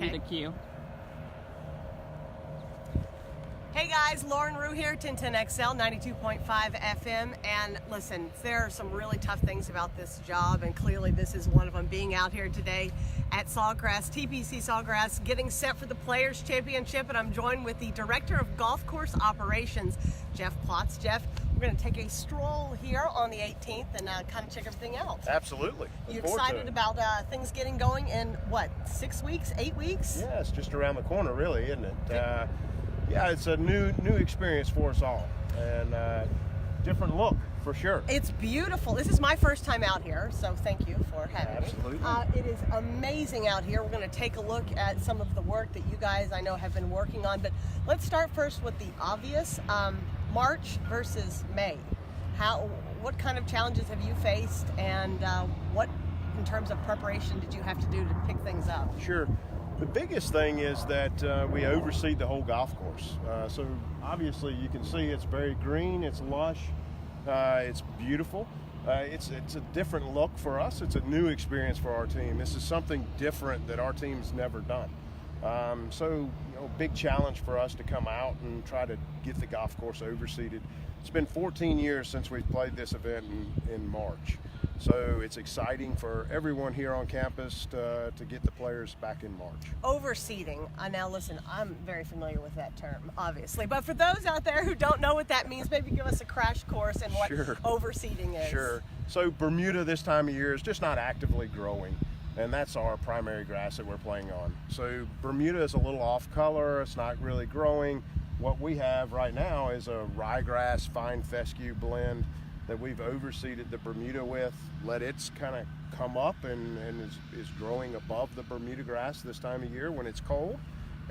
Okay. The queue. Hey guys, Lauren Rue here, 1010XL, 92.5 FM, and listen, there are some really tough things about this job, and clearly this is one of them, being out here today at Sawgrass, TPC Sawgrass, getting set for the Players Championship, and I'm joined with the Director of Golf Course Operations, Jeff Plotz. Jeff, we're going to take a stroll here on the 18th and kind of check everything out. Absolutely. You excited about things getting going in, what, 6 weeks, 8 weeks? Yeah, it's just around the corner, really, isn't it? Yeah, it's a new experience for us all, and different look for sure. It's beautiful. This is my first time out here, so thank you for having Absolutely. me. It is amazing out here. We're going to take a look at some of the work that you guys I know have been working on, but let's start first with the obvious. March versus May. What kind of challenges have you faced, and what in terms of preparation did you have to do to pick things up? Sure. The biggest thing is that we oversee the whole golf course. So obviously you can see it's very green, it's lush, it's beautiful. It's a different look for us. It's a new experience for our team. This is something different that our team's never done. So, big challenge for us to come out and try to get the golf course overseeded. It's been 14 years since we've played this event in March. So it's exciting for everyone here on campus to get the players back in March. Overseeding. Now listen, I'm very familiar with that term, obviously. But for those out there who don't know what that means, maybe give us a crash course in what Sure. overseeding is. Sure. So Bermuda this time of year is just not actively growing, and that's our primary grass that we're playing on. So Bermuda is a little off color. It's not really growing. What we have right now is a ryegrass fine fescue blend that we've overseeded the Bermuda with, let it kind of come up and is growing above the Bermuda grass this time of year when it's cold.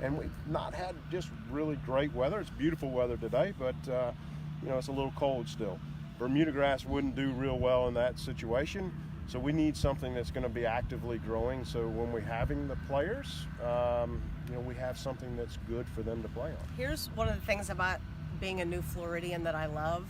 And we've not had just really great weather. It's beautiful weather today, but it's a little cold still. Bermuda grass wouldn't do real well in that situation, so we need something that's going to be actively growing, so when we're having the players, we have something that's good for them to play on. Here's one of the things about being a new Floridian that I love.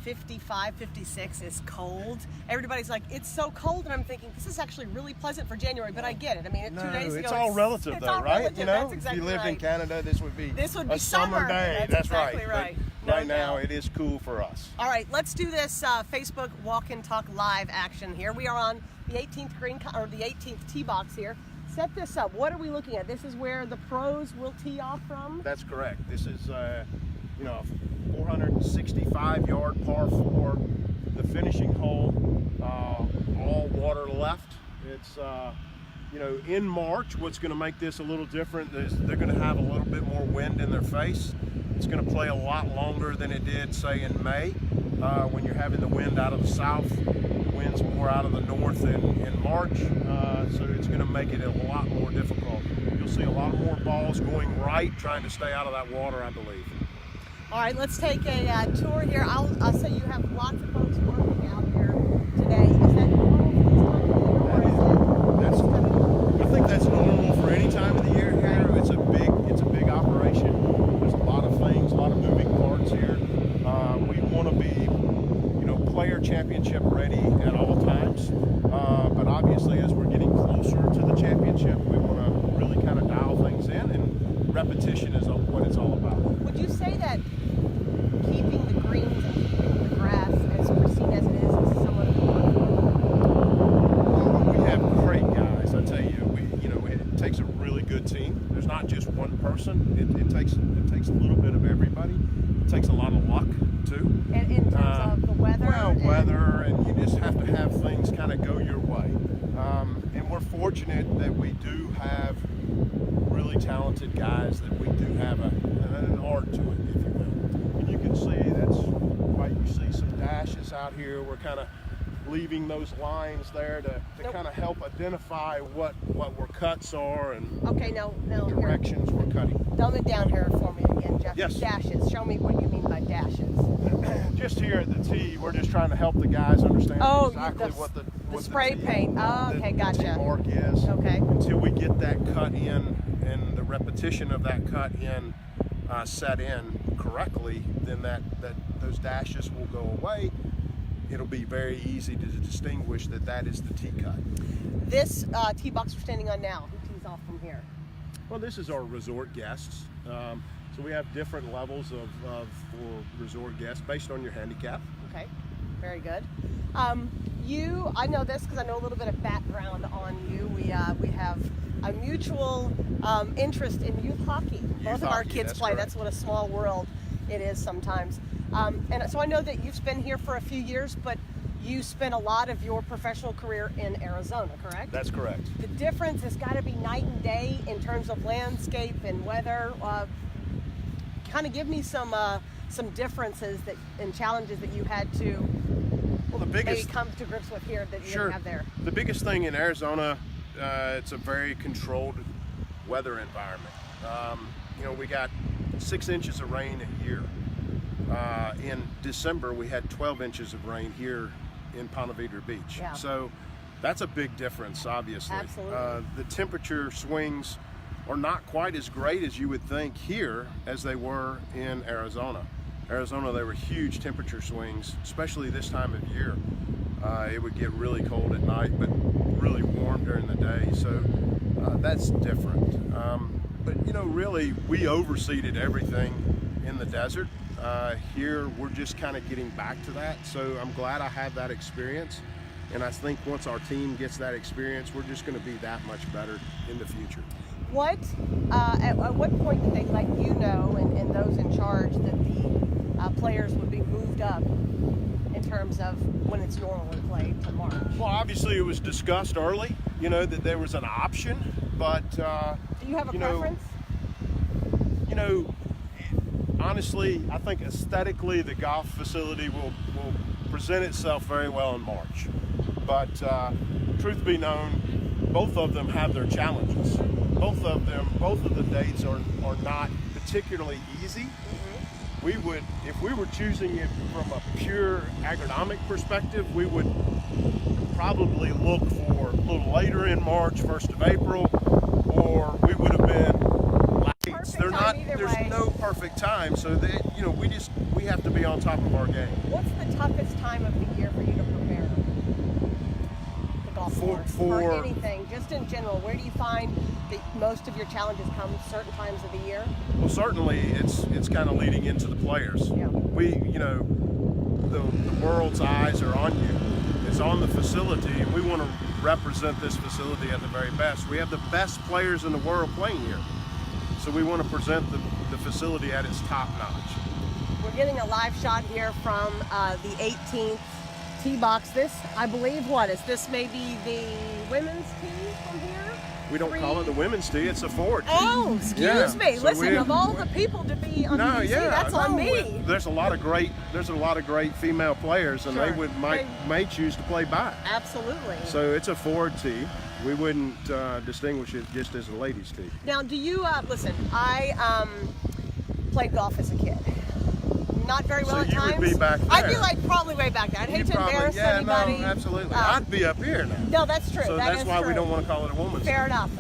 55, 56 is cold. Everybody's like, it's so cold, and I'm thinking, this is actually really pleasant for January, but I get it. I mean, 2 days ago, it's all relative it's though, all right? relative. That's exactly if you lived in Canada, this would be a summer day. That's exactly right. But right now, it is cool for us. All right, let's do this Facebook Walk and Talk live action here. We are on the 18th green, or the 18th tee box here. Set this up. What are we looking at? This is where the pros will tee off from? That's correct. This is, 465-yard par 4, the finishing hole, all water left. It's, in March, what's going to make this a little different is they're going to have a little bit more wind in their face. It's going to play a lot longer than it did, say, in May, when you're having the wind out of the south. The wind's more out of the north in March, so it's going to make it a lot more difficult. You'll see a lot more balls going right, trying to stay out of that water, I believe. All right, let's take a tour here. I'll say you have lots of folks working out here today. Is that normal for this time of the year? I think that's normal for any time of the year here. It's a big operation. There's a lot of things, a lot of moving parts here. We want to be, player championship ready at all times. But obviously, as we're getting closer to the championship, we want to really kind of dial things in, and repetition is what it's all about. Would you say that keeping the greens and keeping the grass as pristine as it is somewhat important? We have great guys, I tell you. It takes a really good team. There's not just one person. It takes a little bit of everybody. It takes a lot of luck too. And in terms of the weather? Well, weather, and you just have to have things kind of go your way. And we're fortunate that we do have really talented guys, that we do have an art to it, if you will. And you can see that's why you see some dashes out here. We're kind of leaving those lines there to kind of help identify what our cuts are and now directions we're cutting. Dumb it down here for me again, Jeff. Yes. Dashes. Show me what you mean by dashes. Just here at the tee, we're just trying to help the guys understand exactly what the spray tee, paint. Oh, okay, gotcha. The tee mark is. Okay. Until we get that cut in and the repetition of that cut in set in correctly, then those dashes will go away. It'll be very easy to distinguish that is the tee cut. This tee box we're standing on now, who tees off from here? Well, this is our resort guests. So we have different levels for resort guests based on your handicap. Okay, very good. I know this because I know a little bit of background on you. We have a mutual interest in youth hockey. Both of our kids play. Correct. That's what a small world it is sometimes. And so I know that you've been here for a few years, but you spent a lot of your professional career in Arizona, correct? That's correct. The difference has got to be night and day in terms of landscape and weather. Kind of give me some differences and challenges that you had to maybe come to grips with here that you didn't have there. The biggest thing in Arizona, it's a very controlled weather environment. We got 6 inches of rain a year. In December, we had 12 inches of rain here in Ponte Vedra Beach. Yeah. So that's a big difference, obviously. Absolutely. The temperature swings are not quite as great as you would think here as they were in Arizona. Arizona, there were huge temperature swings, especially this time of year. It would get really cold at night, but really warm during the day. So that's different. But really, we overseeded everything in the desert. Here, we're just kind of getting back to that. So I'm glad I had that experience. And I think once our team gets that experience, we're just going to be that much better in the future. At what point did they let you know and those in charge that the players would be moved up in terms of when it's normally played to March? Well, obviously it was discussed early, that there was an option, but do you have a preference? Honestly, I think aesthetically the golf facility will present itself very well in March. But truth be known, both of them have their challenges. Both of the dates are not particularly easy. Mm-hmm. If we were choosing it from a pure agronomic perspective, we would probably look for a little later in March, 1st of April, or we would have been there's no perfect time, so we have to be on top of our game. What's the toughest time of the year for you to prepare the golf course for anything, just in general? Where do you find that most of your challenges come certain times of the year? Well, certainly it's kind of leading into the players. Yeah. The world's eyes are on you. It's on the facility, and we want to represent this facility at the very best. We have the best players in the world playing here. So we want to present the facility at its top notch. We're getting a live shot here from the 18th tee box. This, I believe, is this maybe the women's tee from here? We don't call it the women's tee, it's a forward tee. Oh, excuse me. So listen, of all the people to be on the tee, that's on me. There's a lot of great female players, and Sure. they may choose to play back. Absolutely. So it's a forward tee. We wouldn't distinguish it just as a ladies' tee. Now, do you listen? I played golf as a kid. Not very well at times. So you would be back there. I'd be probably way back there. I'd hate to embarrass anybody. No, absolutely. I'd be up here now. No, that's true. So that's why we don't want to call it a woman's Fair tee. enough.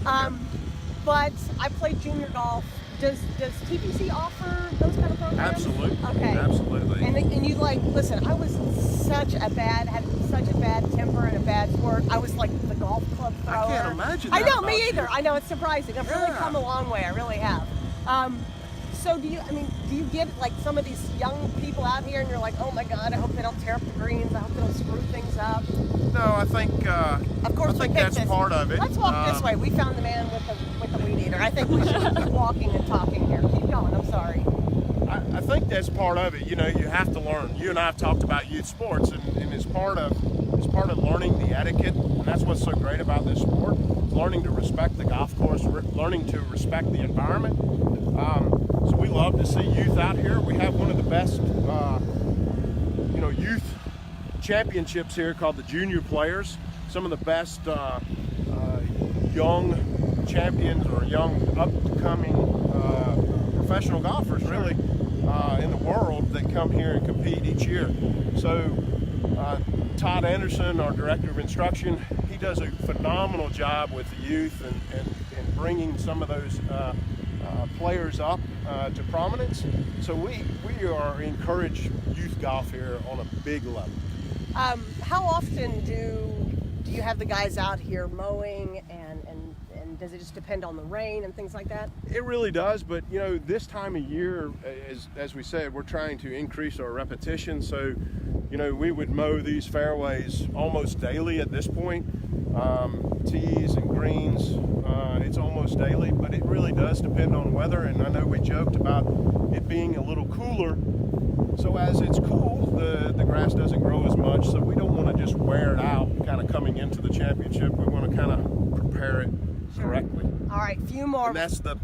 But I played junior golf. Does TPC offer those kind of programs? Absolutely. Okay. Absolutely. And you listen, I was had such a bad temper and a bad sport. I was like the golf club thrower. I can't imagine that. I know, about me you. either. I know, it's surprising. I've really come a long way. I really have. So do you get some of these young people out here and you're like, oh my God, I hope they don't tear up the greens. I hope they don't screw things up. No, I think of course I think that's part of it. Let's walk this way. We found the man with the weed eater. I think we should keep walking and talking here. Keep going. I'm sorry. I think that's part of it. You have to learn. You and I have talked about youth sports, and it's part of learning the etiquette, and that's what's so great about this sport. Learning to respect the golf course, learning to respect the environment. So we love to see youth out here. We have one of the best, youth championships here called the Junior Players. Some of the best young champions or young upcoming professional golfers, really, in the world that come here and compete each year. So Todd Anderson, our director of instruction, he does a phenomenal job with the youth and bringing some of those players up to prominence. So we are encourage youth golf here on a big level. How often do you have the guys out here mowing and does it just depend on the rain and things like that? It really does, but you know, this time of year, as we said, we're trying to increase our repetition. So, you know, we would mow these fairways almost daily at this point. Tees and greens, it's almost daily, but it really does depend on weather. And I know we joked about it being a little cooler. So as it's cool, the grass doesn't grow as much. So we don't want to just wear it out kind of coming into the championship. We want to kind of prepare it correctly. All right, few more. And that's the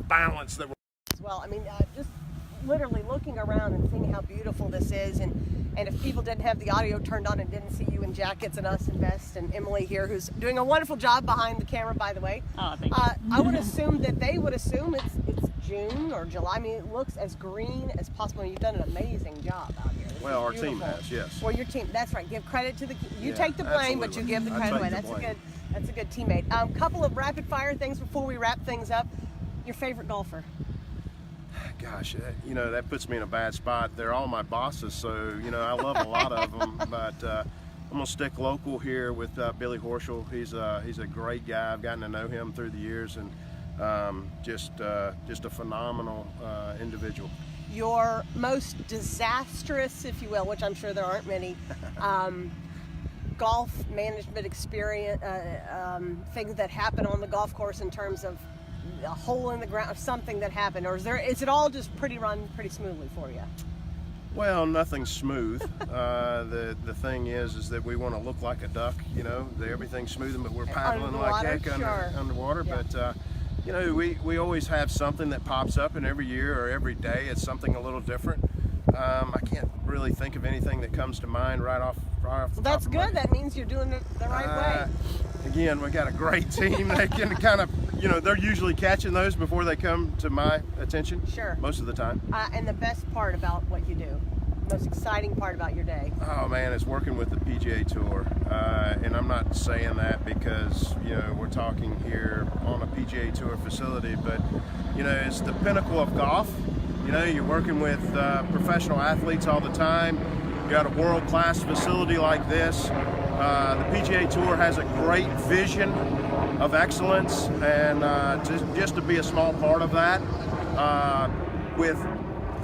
balance that we're. Well, I mean, just literally looking around and seeing how beautiful this is, and if people didn't have the audio turned on and didn't see you in jackets and us in vests, and Emily here, who's doing a wonderful job behind the camera, by the way. Oh, thank you. I would assume that they would assume it's June or July. I mean, it looks as green as possible. You've done an amazing job out here. This Well, our is team beautiful. has, yes. Well, your team, that's right. Give credit to you Yeah, take the blame, but you absolutely. give the I credit take away. the That's a good teammate. Couple of rapid fire things before we wrap things up. Your favorite golfer? Gosh, you know, that puts me in a bad spot. They're all my bosses, so, you know, I love a lot of them. But I'm going to stick local here with Billy Horschel. He's a great guy. I've gotten to know him through the years, and just a phenomenal individual. Your most disastrous, if you will, which I'm sure there aren't many, golf management experience, things that happen on the golf course in terms of a hole in the ground, something that happened, or is it all just pretty smoothly for you? Well, nothing's smooth. The thing is that we want to look like a duck, you know. Everything's smooth, but we're paddling Underwater, like heck sure. underwater. Yeah. But you know, we always have something that pops up, and every year or every day it's something a little different. I can't really think of anything that comes to mind right off the Well, top that's of good. my- That means you're doing it the right way. Again, we got a great team. They can kind of, you know, they're usually catching those before they come to my attention. Sure. Most of the time. And the best part about what you do, most exciting part about your day. Oh man, it's working with the PGA Tour, and I'm not saying that because, you know, we're talking here on a PGA Tour facility, but you know, it's the pinnacle of golf. You know, you're working with professional athletes all the time. You got a world-class facility like this. The PGA Tour has a great vision of excellence, and just to be a small part of that, with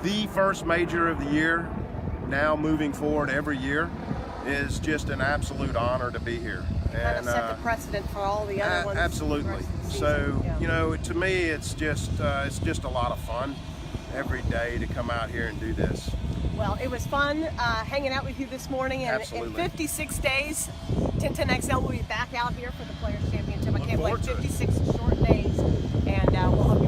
the first major of the year, now moving forward every year, is just an absolute honor to be here. Kind of set the precedent for all the other ones. Absolutely. the rest of the season. So, Yeah. you know, to me, it's just a lot of fun every day to come out here and do this. Well, it was fun hanging out with you this morning, and in Absolutely. 56 days, 1010XL will be back out here for the Players Championship. I Look can't forward believe to it. 56 short days, and we'll hope